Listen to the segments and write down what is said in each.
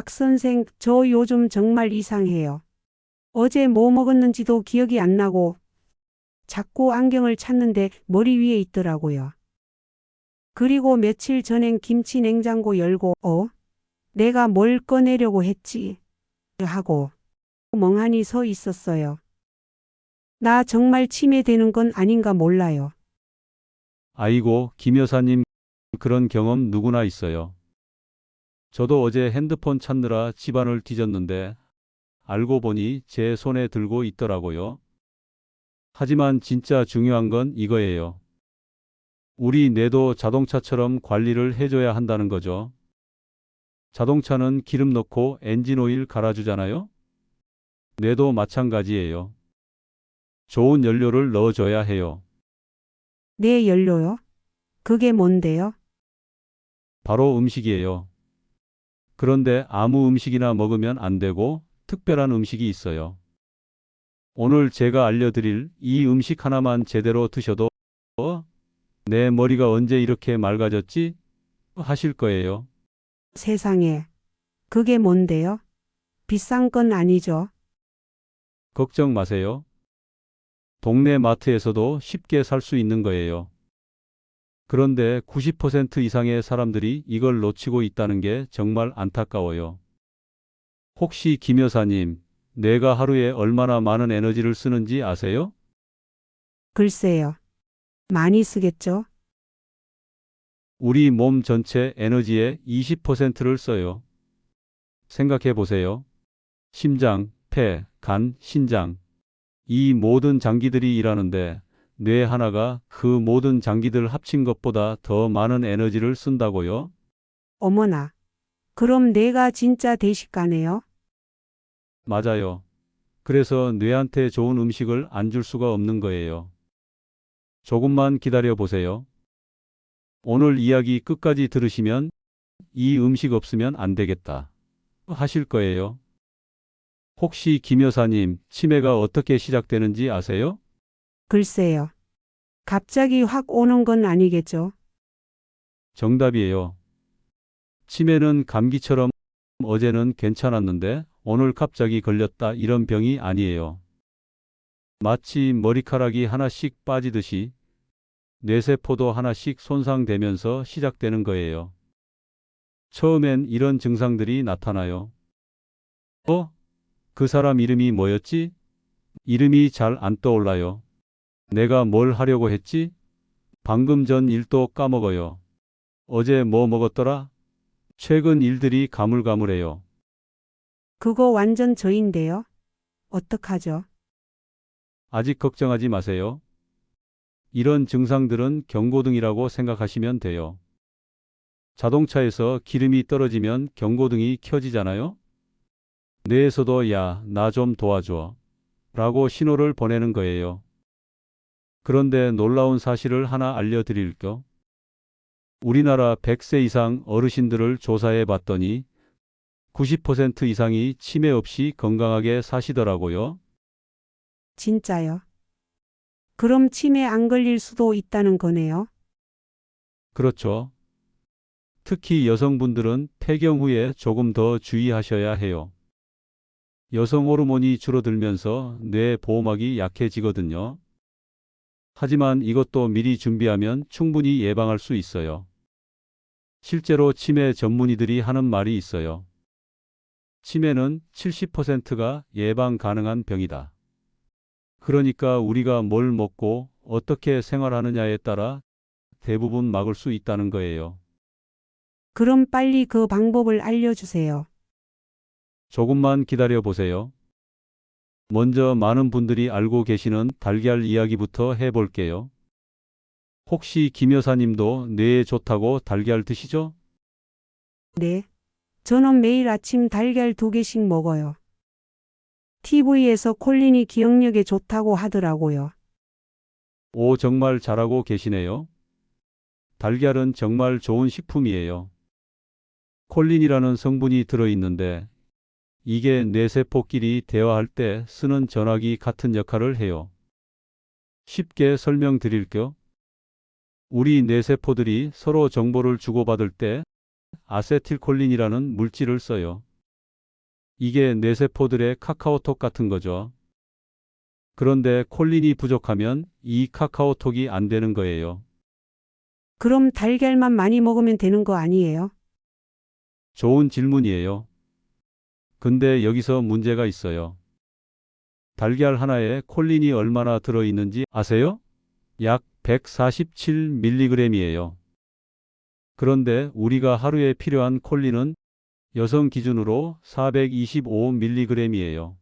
박 선생, 저 요즘 정말 이상해요. 어제 뭐 먹었는지도 기억이 안 나고 자꾸 안경을 찾는데 머리 위에 있더라고요. 그리고 며칠 전엔 김치 냉장고 열고 내가 뭘 꺼내려고 했지 하고 멍하니 서 있었어요. 나 정말 치매되는 건 아닌가 몰라요. 아이고, 김 여사님, 그런 경험 누구나 있어요. 저도 어제 핸드폰 찾느라 집안을 뒤졌는데 알고 보니 제 손에 들고 있더라고요. 하지만 진짜 중요한 건 이거예요. 우리 뇌도 자동차처럼 관리를 해줘야 한다는 거죠. 자동차는 기름 넣고 엔진 오일 갈아주잖아요. 뇌도 마찬가지예요. 좋은 연료를 넣어줘야 해요. 내 연료요? 그게 뭔데요? 바로 음식이에요. 그런데 아무 음식이나 먹으면 안 되고 특별한 음식이 있어요. 오늘 제가 알려드릴 이 음식 하나만 제대로 드셔도 내 머리가 언제 이렇게 맑아졌지? 하실 거예요. 세상에. 그게 뭔데요? 비싼 건 아니죠? 걱정 마세요. 동네 마트에서도 쉽게 살 수 있는 거예요. 그런데 90% 이상의 사람들이 이걸 놓치고 있다는 게 정말 안타까워요. 혹시 김 여사님, 뇌가 하루에 얼마나 많은 에너지를 쓰는지 아세요? 글쎄요. 많이 쓰겠죠? 우리 몸 전체 에너지의 20%를 써요. 생각해 보세요. 심장, 폐, 간, 신장. 이 모든 장기들이 일하는데 뇌 하나가 그 모든 장기들 합친 것보다 더 많은 에너지를 쓴다고요? 어머나. 그럼 내가 진짜 대식가네요? 맞아요. 그래서 뇌한테 좋은 음식을 안 줄 수가 없는 거예요. 조금만 기다려 보세요. 오늘 이야기 끝까지 들으시면 이 음식 없으면 안 되겠다 하실 거예요. 혹시 김 여사님, 치매가 어떻게 시작되는지 아세요? 글쎄요. 갑자기 확 오는 건 아니겠죠? 정답이에요. 치매는 감기처럼 어제는 괜찮았는데 오늘 갑자기 걸렸다 이런 병이 아니에요. 마치 머리카락이 하나씩 빠지듯이 뇌세포도 하나씩 손상되면서 시작되는 거예요. 처음엔 이런 증상들이 나타나요. 그 사람 이름이 뭐였지? 이름이 잘 안 떠올라요. 내가 뭘 하려고 했지? 방금 전 일도 까먹어요. 어제 뭐 먹었더라? 최근 일들이 가물가물해요. 그거 완전 저인데요? 어떡하죠? 아직 걱정하지 마세요. 이런 증상들은 경고등이라고 생각하시면 돼요. 자동차에서 기름이 떨어지면 경고등이 켜지잖아요? 뇌에서도 야, 나 좀 도와줘 라고 신호를 보내는 거예요. 그런데 놀라운 사실을 하나 알려드릴게요. 우리나라 100세 이상 어르신들을 조사해 봤더니 90% 이상이 치매 없이 건강하게 사시더라고요. 진짜요? 그럼 치매 안 걸릴 수도 있다는 거네요? 그렇죠. 특히 여성분들은 폐경 후에 조금 더 주의하셔야 해요. 여성 호르몬이 줄어들면서 뇌 보호막이 약해지거든요. 하지만 이것도 미리 준비하면 충분히 예방할 수 있어요. 실제로 치매 전문의들이 하는 말이 있어요. 치매는 70%가 예방 가능한 병이다. 그러니까 우리가 뭘 먹고 어떻게 생활하느냐에 따라 대부분 막을 수 있다는 거예요. 그럼 빨리 그 방법을 알려주세요. 조금만 기다려 보세요. 먼저 많은 분들이 알고 계시는 달걀 이야기부터 해볼게요. 혹시 김 여사님도 뇌에 좋다고 달걀 드시죠? 네. 저는 매일 아침 달걀 2개씩 먹어요. TV에서 콜린이 기억력에 좋다고 하더라고요. 오, 정말 잘하고 계시네요. 달걀은 정말 좋은 식품이에요. 콜린이라는 성분이 들어있는데 이게 뇌세포끼리 대화할 때 쓰는 전화기 같은 역할을 해요. 쉽게 설명드릴게요. 우리 뇌세포들이 서로 정보를 주고받을 때 아세틸콜린이라는 물질을 써요. 이게 뇌세포들의 카카오톡 같은 거죠. 그런데 콜린이 부족하면 이 카카오톡이 안 되는 거예요. 그럼 달걀만 많이 먹으면 되는 거 아니에요? 좋은 질문이에요. 근데 여기서 문제가 있어요. 달걀 하나에 콜린이 얼마나 들어있는지 아세요? 약 147mg이에요. 그런데 우리가 하루에 필요한 콜린은 여성 기준으로 425mg이에요.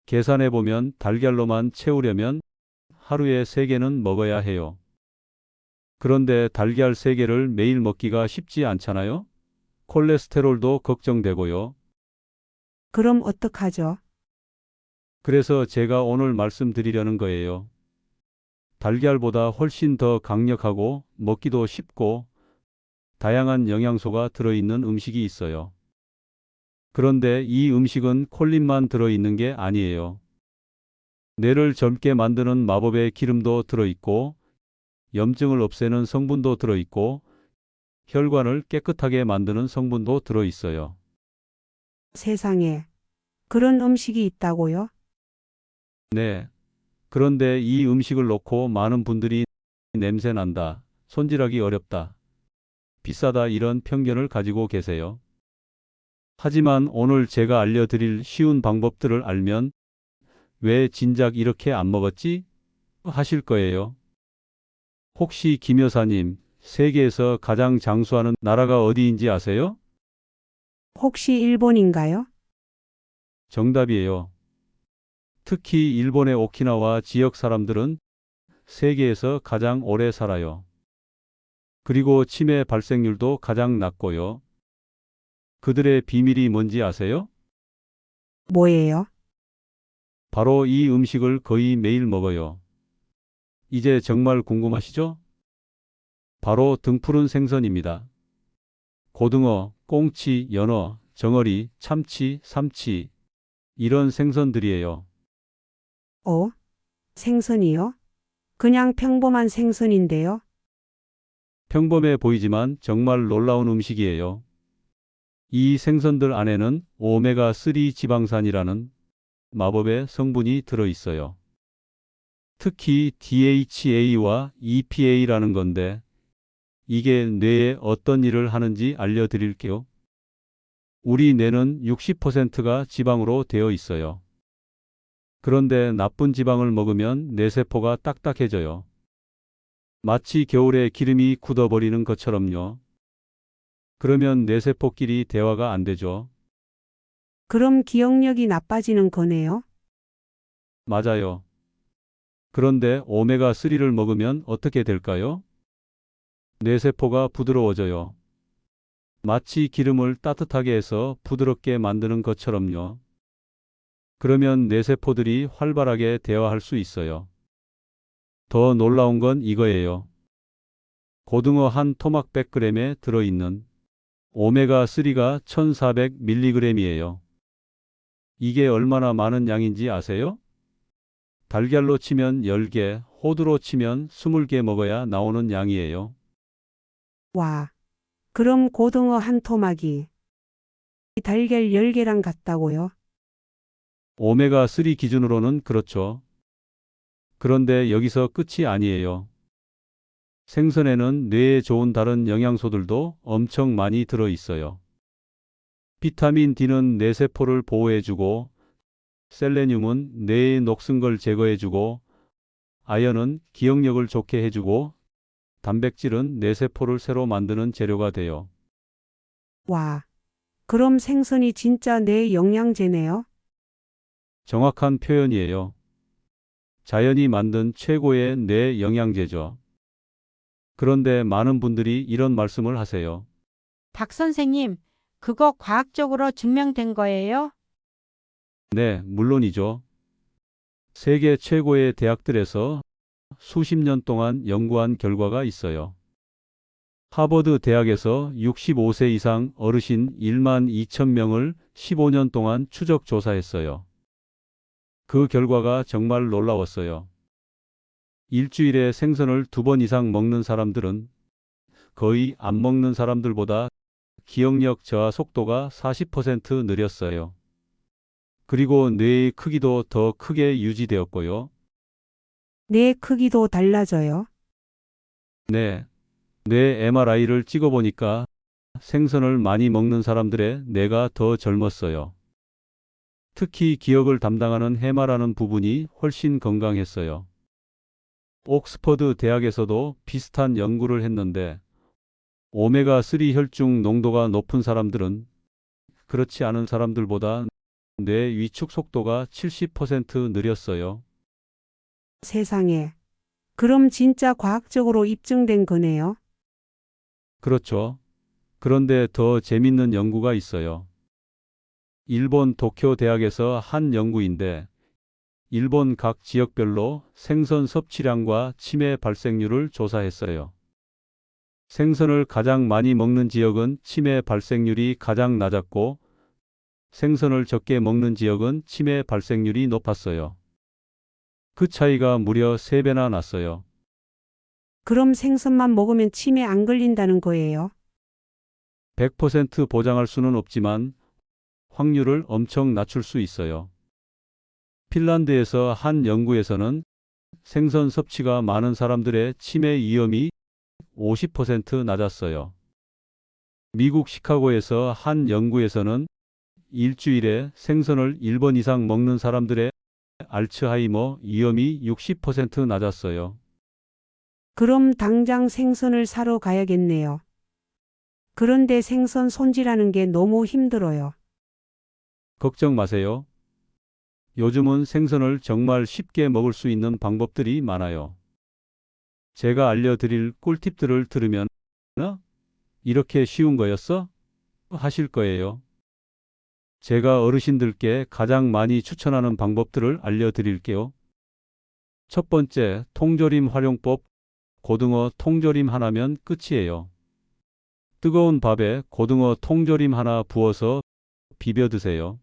계산해보면 달걀로만 채우려면 하루에 3개는 먹어야 해요. 그런데 달걀 3개를 매일 먹기가 쉽지 않잖아요? 콜레스테롤도 걱정되고요. 그럼 어떡하죠? 그래서 제가 오늘 말씀드리려는 거예요. 달걀보다 훨씬 더 강력하고 먹기도 쉽고 다양한 영양소가 들어있는 음식이 있어요. 그런데 이 음식은 콜린만 들어있는 게 아니에요. 뇌를 젊게 만드는 마법의 기름도 들어있고 염증을 없애는 성분도 들어있고 혈관을 깨끗하게 만드는 성분도 들어있어요. 세상에. 그런 음식이 있다고요? 네. 그런데 이 음식을 놓고 많은 분들이 냄새 난다, 손질하기 어렵다, 비싸다 이런 편견을 가지고 계세요. 하지만 오늘 제가 알려드릴 쉬운 방법들을 알면 왜 진작 이렇게 안 먹었지? 하실 거예요. 혹시 김 여사님, 세계에서 가장 장수하는 나라가 어디인지 아세요? 혹시 일본인가요? 정답이에요. 특히 일본의 오키나와 지역 사람들은 세계에서 가장 오래 살아요. 그리고 치매 발생률도 가장 낮고요. 그들의 비밀이 뭔지 아세요? 뭐예요? 바로 이 음식을 거의 매일 먹어요. 이제 정말 궁금하시죠? 바로 등푸른 생선입니다. 고등어, 꽁치, 연어, 정어리, 참치, 삼치 이런 생선들이에요. 어? 생선이요? 그냥 평범한 생선인데요? 평범해 보이지만 정말 놀라운 음식이에요. 이 생선들 안에는 오메가3 지방산이라는 마법의 성분이 들어 있어요. 특히 DHA와 EPA라는 건데 이게 뇌에 어떤 일을 하는지 알려드릴게요. 우리 뇌는 60%가 지방으로 되어 있어요. 그런데 나쁜 지방을 먹으면 뇌세포가 딱딱해져요. 마치 겨울에 기름이 굳어버리는 것처럼요. 그러면 뇌세포끼리 대화가 안 되죠. 그럼 기억력이 나빠지는 거네요? 맞아요. 그런데 오메가3를 먹으면 어떻게 될까요? 뇌세포가 부드러워져요. 마치 기름을 따뜻하게 해서 부드럽게 만드는 것처럼요. 그러면 뇌세포들이 활발하게 대화할 수 있어요. 더 놀라운 건 이거예요. 고등어 한 토막 100g에 들어있는 오메가3가 1400mg이에요. 이게 얼마나 많은 양인지 아세요? 달걀로 치면 10개, 호두로 치면 20개 먹어야 나오는 양이에요. 와. 그럼 고등어 한 토막이 달걀 10개랑 같다고요? 오메가3 기준으로는 그렇죠. 그런데 여기서 끝이 아니에요. 생선에는 뇌에 좋은 다른 영양소들도 엄청 많이 들어 있어요. 비타민 D는 뇌세포를 보호해주고, 셀레늄은 뇌의 녹슨 걸 제거해주고, 아연은 기억력을 좋게 해주고, 단백질은 뇌세포를 새로 만드는 재료가 돼요. 와. 그럼 생선이 진짜 내 영양제네요? 정확한 표현이에요. 자연이 만든 최고의 뇌 영양제죠. 그런데 많은 분들이 이런 말씀을 하세요. 박 선생님, 그거 과학적으로 증명된 거예요? 네, 물론이죠. 세계 최고의 대학들에서 수십 년 동안 연구한 결과가 있어요. 하버드 대학에서 65세 이상 어르신 1만 2천 명을 15년 동안 추적 조사했어요. 그 결과가 정말 놀라웠어요. 일주일에 생선을 2번 이상 먹는 사람들은 거의 안 먹는 사람들보다 기억력 저하 속도가 40% 느렸어요. 그리고 뇌의 크기도 더 크게 유지되었고요. 뇌 크기도 달라져요. 네, 뇌 MRI를 찍어보니까 생선을 많이 먹는 사람들의 뇌가 더 젊었어요. 특히 기억을 담당하는 해마라는 부분이 훨씬 건강했어요. 옥스퍼드 대학에서도 비슷한 연구를 했는데 오메가3 혈중 농도가 높은 사람들은 그렇지 않은 사람들보다 뇌 위축 속도가 70% 느렸어요. 세상에. 그럼 진짜 과학적으로 입증된 거네요. 그렇죠. 그런데 더 재밌는 연구가 있어요. 일본 도쿄 대학에서 한 연구인데 일본 각 지역별로 생선 섭취량과 치매 발생률을 조사했어요. 생선을 가장 많이 먹는 지역은 치매 발생률이 가장 낮았고 생선을 적게 먹는 지역은 치매 발생률이 높았어요. 그 차이가 무려 3배나 났어요. 그럼 생선만 먹으면 치매 안 걸린다는 거예요. 100% 보장할 수는 없지만 확률을 엄청 낮출 수 있어요. 핀란드에서 한 연구에서는 생선 섭취가 많은 사람들의 치매 위험이 50% 낮았어요. 미국 시카고에서 한 연구에서는 일주일에 생선을 1번 이상 먹는 사람들의 알츠하이머 위험이 60% 낮았어요. 그럼 당장 생선을 사러 가야겠네요. 그런데 생선 손질하는 게 너무 힘들어요. 걱정 마세요. 요즘은 생선을 정말 쉽게 먹을 수 있는 방법들이 많아요. 제가 알려드릴 꿀팁들을 들으면 이렇게 쉬운 거였어? 하실 거예요. 제가 어르신들께 가장 많이 추천하는 방법들을 알려드릴게요. 첫 번째, 통조림 활용법. 고등어 통조림 하나면 끝이에요. 뜨거운 밥에 고등어 통조림 하나 부어서 비벼 드세요.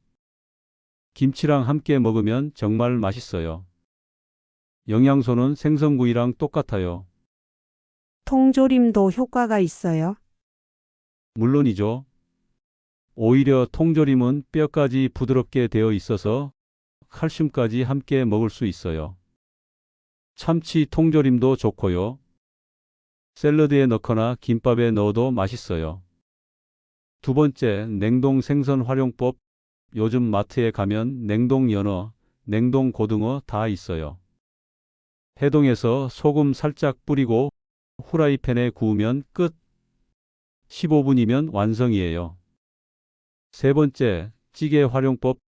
김치랑 함께 먹으면 정말 맛있어요. 영양소는 생선구이랑 똑같아요. 통조림도 효과가 있어요. 물론이죠. 오히려 통조림은 뼈까지 부드럽게 되어 있어서 칼슘까지 함께 먹을 수 있어요. 참치 통조림도 좋고요. 샐러드에 넣거나 김밥에 넣어도 맛있어요. 두 번째, 냉동 생선 활용법. 요즘 마트에 가면 냉동 연어, 냉동 고등어 다 있어요. 해동해서 소금 살짝 뿌리고 후라이팬에 구우면 끝. 15분이면 완성이에요. 세 번째, 찌개 활용법.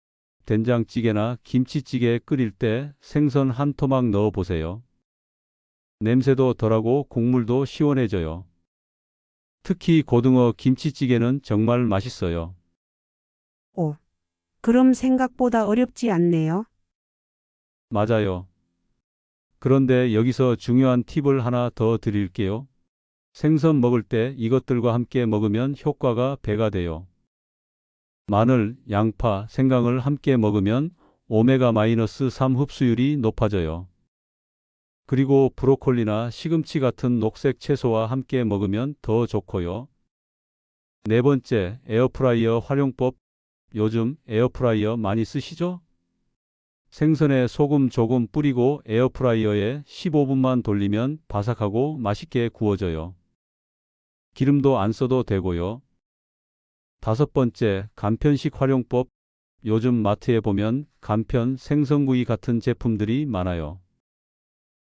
된장찌개나 김치찌개 끓일 때 생선 한 토막 넣어 보세요. 냄새도 덜하고 국물도 시원해져요. 특히 고등어 김치찌개는 정말 맛있어요. 오, 그럼 생각보다 어렵지 않네요. 맞아요. 그런데 여기서 중요한 팁을 하나 더 드릴게요. 생선 먹을 때 이것들과 함께 먹으면 효과가 배가 돼요. 마늘, 양파, 생강을 함께 먹으면 오메가-3 흡수율이 높아져요. 그리고 브로콜리나 시금치 같은 녹색 채소와 함께 먹으면 더 좋고요. 네 번째, 에어프라이어 활용법. 요즘 에어프라이어 많이 쓰시죠? 생선에 소금 조금 뿌리고 에어프라이어에 15분만 돌리면 바삭하고 맛있게 구워져요. 기름도 안 써도 되고요. 다섯 번째, 간편식 활용법. 요즘 마트에 보면 간편 생선구이 같은 제품들이 많아요.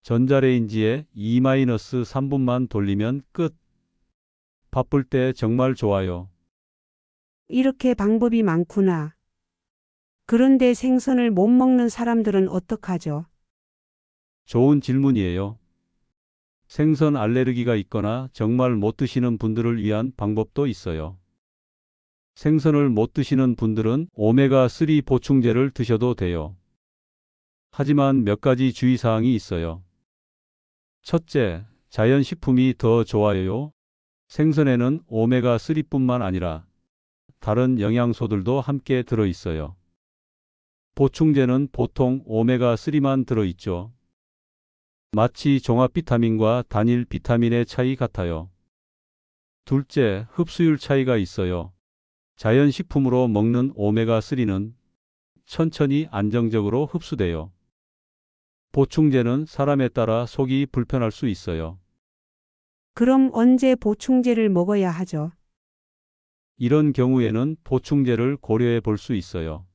전자레인지에 2-3분만 돌리면 끝. 바쁠 때 정말 좋아요. 이렇게 방법이 많구나. 그런데 생선을 못 먹는 사람들은 어떡하죠? 좋은 질문이에요. 생선 알레르기가 있거나 정말 못 드시는 분들을 위한 방법도 있어요. 생선을 못 드시는 분들은 오메가3 보충제를 드셔도 돼요. 하지만 몇 가지 주의사항이 있어요. 첫째, 자연식품이 더 좋아요. 생선에는 오메가3뿐만 아니라 다른 영양소들도 함께 들어있어요. 보충제는 보통 오메가3만 들어있죠. 마치 종합 비타민과 단일 비타민의 차이 같아요. 둘째, 흡수율 차이가 있어요. 자연식품으로 먹는 오메가3는 천천히 안정적으로 흡수돼요. 보충제는 사람에 따라 속이 불편할 수 있어요. 그럼 언제 보충제를 먹어야 하죠? 이런 경우에는 보충제를 고려해 볼 수 있어요.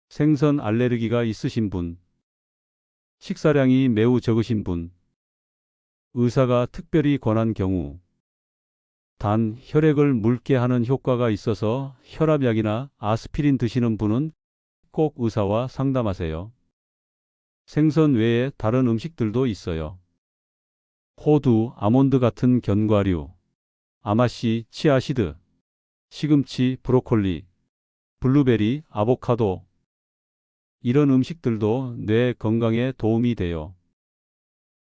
생선 알레르기가 있으신 분, 식사량이 매우 적으신 분, 의사가 특별히 권한 경우, 단 혈액을 묽게 하는 효과가 있어서 혈압약이나 아스피린 드시는 분은 꼭 의사와 상담하세요. 생선 외에 다른 음식들도 있어요. 호두, 아몬드 같은 견과류, 아마씨, 치아시드, 시금치, 브로콜리, 블루베리, 아보카도, 이런 음식들도 뇌 건강에 도움이 돼요.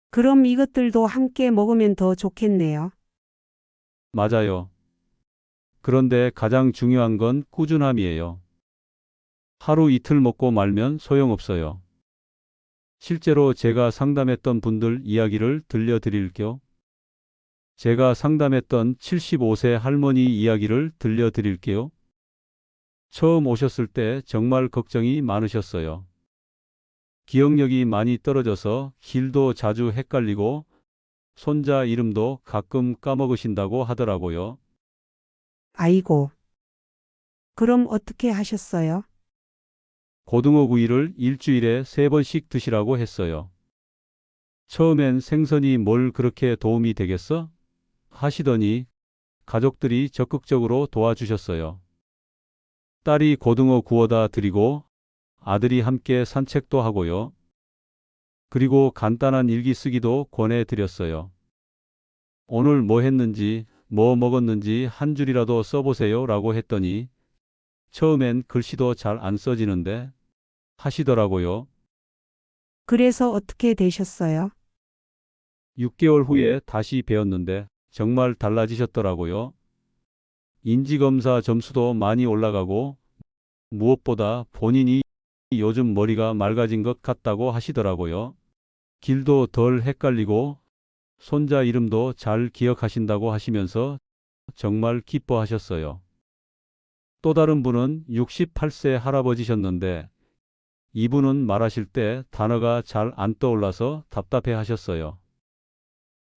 그럼 이것들도 함께 먹으면 더 좋겠네요. 맞아요. 그런데 가장 중요한 건 꾸준함이에요. 하루 이틀 먹고 말면 소용없어요. 실제로 제가 상담했던 분들 이야기를 들려드릴게요. 제가 상담했던 75세 할머니 이야기를 들려드릴게요. 처음 오셨을 때 정말 걱정이 많으셨어요. 기억력이 많이 떨어져서 길도 자주 헷갈리고 손자 이름도 가끔 까먹으신다고 하더라고요. 아이고. 그럼 어떻게 하셨어요? 고등어 구이를 일주일에 3번씩 드시라고 했어요. 처음엔 생선이 뭘 그렇게 도움이 되겠어? 하시더니 가족들이 적극적으로 도와주셨어요. 딸이 고등어 구워다 드리고 아들이 함께 산책도 하고요. 그리고 간단한 일기 쓰기도 권해드렸어요. 오늘 뭐 했는지, 뭐 먹었는지 한 줄이라도 써보세요 라고 했더니 처음엔 글씨도 잘 안 써지는데 하시더라고요. 그래서 어떻게 되셨어요? 6개월 후에 다시 배웠는데 정말 달라지셨더라고요. 인지검사 점수도 많이 올라가고 무엇보다 본인이 요즘 머리가 맑아진 것 같다고 하시더라고요. 길도 덜 헷갈리고 손자 이름도 잘 기억하신다고 하시면서 정말 기뻐하셨어요. 또 다른 분은 68세 할아버지셨는데 이분은 말하실 때 단어가 잘 안 떠올라서 답답해 하셨어요.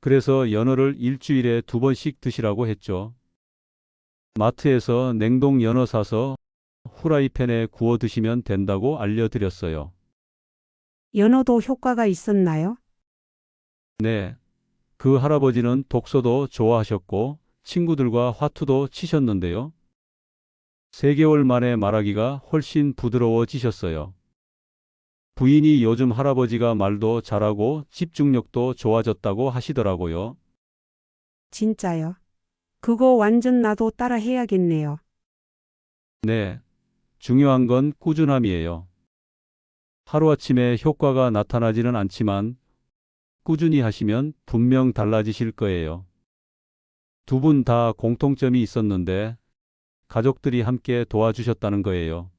그래서 연어를 일주일에 2번씩 드시라고 했죠. 마트에서 냉동 연어 사서 후라이팬에 구워 드시면 된다고 알려드렸어요. 연어도 효과가 있었나요? 네. 그 할아버지는 독서도 좋아하셨고 친구들과 화투도 치셨는데요. 3개월 만에 말하기가 훨씬 부드러워지셨어요. 부인이 요즘 할아버지가 말도 잘하고 집중력도 좋아졌다고 하시더라고요. 진짜요? 그거 완전 나도 따라 해야겠네요. 네. 중요한 건 꾸준함이에요. 하루아침에 효과가 나타나지는 않지만 꾸준히 하시면 분명 달라지실 거예요. 두 분 다 공통점이 있었는데 가족들이 함께 도와주셨다는 거예요.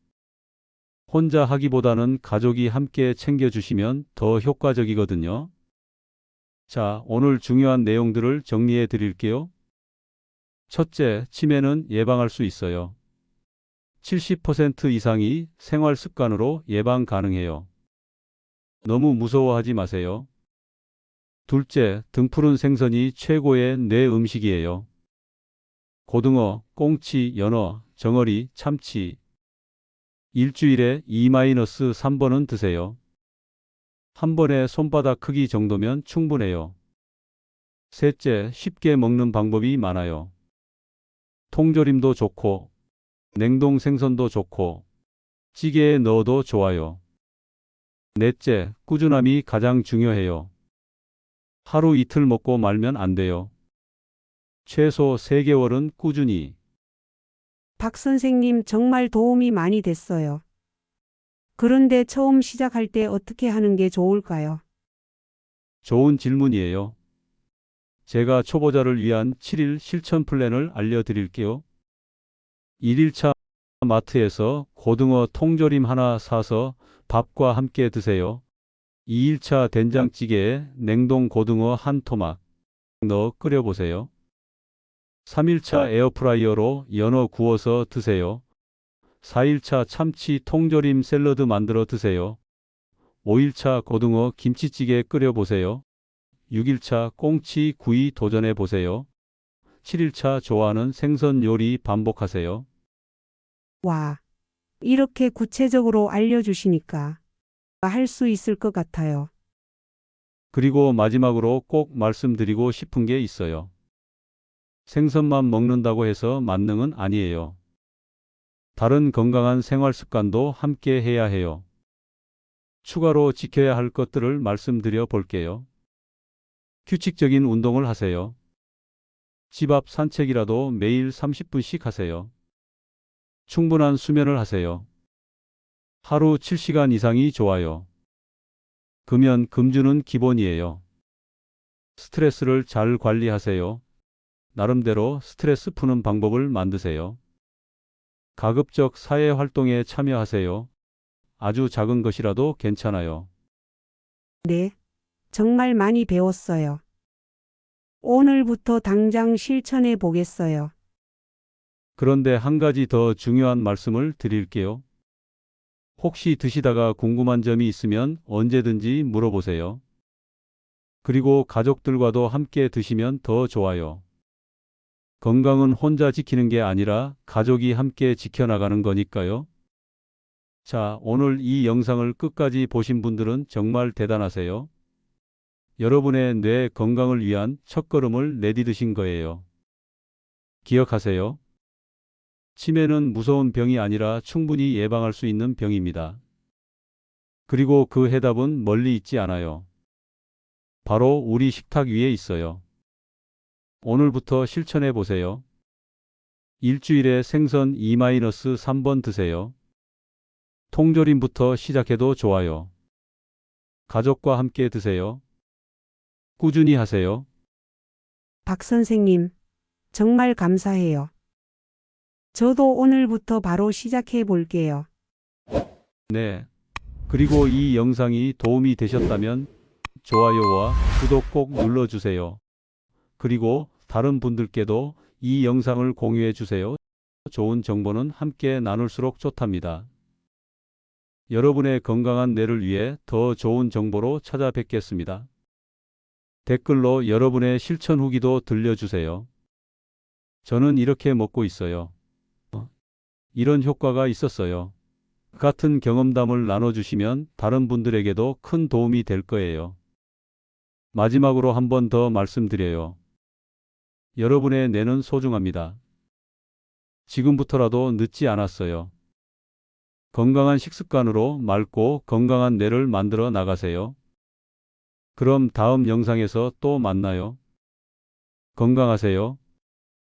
혼자 하기보다는 가족이 함께 챙겨주시면 더 효과적이거든요. 자, 오늘 중요한 내용들을 정리해 드릴게요. 첫째, 치매는 예방할 수 있어요. 70% 이상이 생활 습관으로 예방 가능해요. 너무 무서워하지 마세요. 둘째, 등푸른 생선이 최고의 뇌 음식이에요. 고등어, 꽁치, 연어, 정어리, 참치. 일주일에 2-3번은 드세요. 한 번에 손바닥 크기 정도면 충분해요. 셋째, 쉽게 먹는 방법이 많아요. 통조림도 좋고, 냉동 생선도 좋고, 찌개에 넣어도 좋아요. 넷째, 꾸준함이 가장 중요해요. 하루 이틀 먹고 말면 안 돼요. 최소 3개월은 꾸준히. 박 선생님 정말 도움이 많이 됐어요. 그런데 처음 시작할 때 어떻게 하는 게 좋을까요? 좋은 질문이에요. 제가 초보자를 위한 7일 실천 플랜을 알려드릴게요. 1일차 마트에서 고등어 통조림 하나 사서 밥과 함께 드세요. 2일차 된장찌개에 냉동 고등어 한 토막 넣어 끓여보세요. 3일차 에어프라이어로 연어 구워서 드세요. 4일차 참치 통조림 샐러드 만들어 드세요. 5일차 고등어 김치찌개 끓여 보세요. 6일차 꽁치 구이 도전해 보세요. 7일차 좋아하는 생선 요리 반복하세요. 와, 이렇게 구체적으로 알려주시니까 할 수 있을 것 같아요. 그리고 마지막으로 꼭 말씀드리고 싶은 게 있어요. 생선만 먹는다고 해서 만능은 아니에요. 다른 건강한 생활 습관도 함께 해야 해요. 추가로 지켜야 할 것들을 말씀드려 볼게요. 규칙적인 운동을 하세요. 집 앞 산책이라도 매일 30분씩 하세요. 충분한 수면을 하세요. 하루 7시간 이상이 좋아요. 금연, 금주는 기본이에요. 스트레스를 잘 관리하세요. 나름대로 스트레스 푸는 방법을 만드세요. 가급적 사회 활동에 참여하세요. 아주 작은 것이라도 괜찮아요. 네, 정말 많이 배웠어요. 오늘부터 당장 실천해 보겠어요. 그런데 한 가지 더 중요한 말씀을 드릴게요. 혹시 드시다가 궁금한 점이 있으면 언제든지 물어보세요. 그리고 가족들과도 함께 드시면 더 좋아요. 건강은 혼자 지키는 게 아니라 가족이 함께 지켜나가는 거니까요. 자, 오늘 이 영상을 끝까지 보신 분들은 정말 대단하세요. 여러분의 뇌 건강을 위한 첫걸음을 내디디신 거예요. 기억하세요. 치매는 무서운 병이 아니라 충분히 예방할 수 있는 병입니다. 그리고 그 해답은 멀리 있지 않아요. 바로 우리 식탁 위에 있어요. 오늘부터 실천해 보세요. 일주일에 생선 2-3번 드세요. 통조림부터 시작해도 좋아요. 가족과 함께 드세요. 꾸준히 하세요. 박 선생님, 정말 감사해요. 저도 오늘부터 바로 시작해 볼게요. 네. 그리고 이 영상이 도움이 되셨다면 좋아요와 구독 꼭 눌러주세요. 그리고 다른 분들께도 이 영상을 공유해 주세요. 좋은 정보는 함께 나눌수록 좋답니다. 여러분의 건강한 뇌를 위해 더 좋은 정보로 찾아뵙겠습니다. 댓글로 여러분의 실천 후기도 들려주세요. 저는 이렇게 먹고 있어요. 이런 효과가 있었어요. 같은 경험담을 나눠주시면 다른 분들에게도 큰 도움이 될 거예요. 마지막으로 한 번 더 말씀드려요. 여러분의 뇌는 소중합니다. 지금부터라도 늦지 않았어요. 건강한 식습관으로 맑고 건강한 뇌를 만들어 나가세요. 그럼 다음 영상에서 또 만나요. 건강하세요.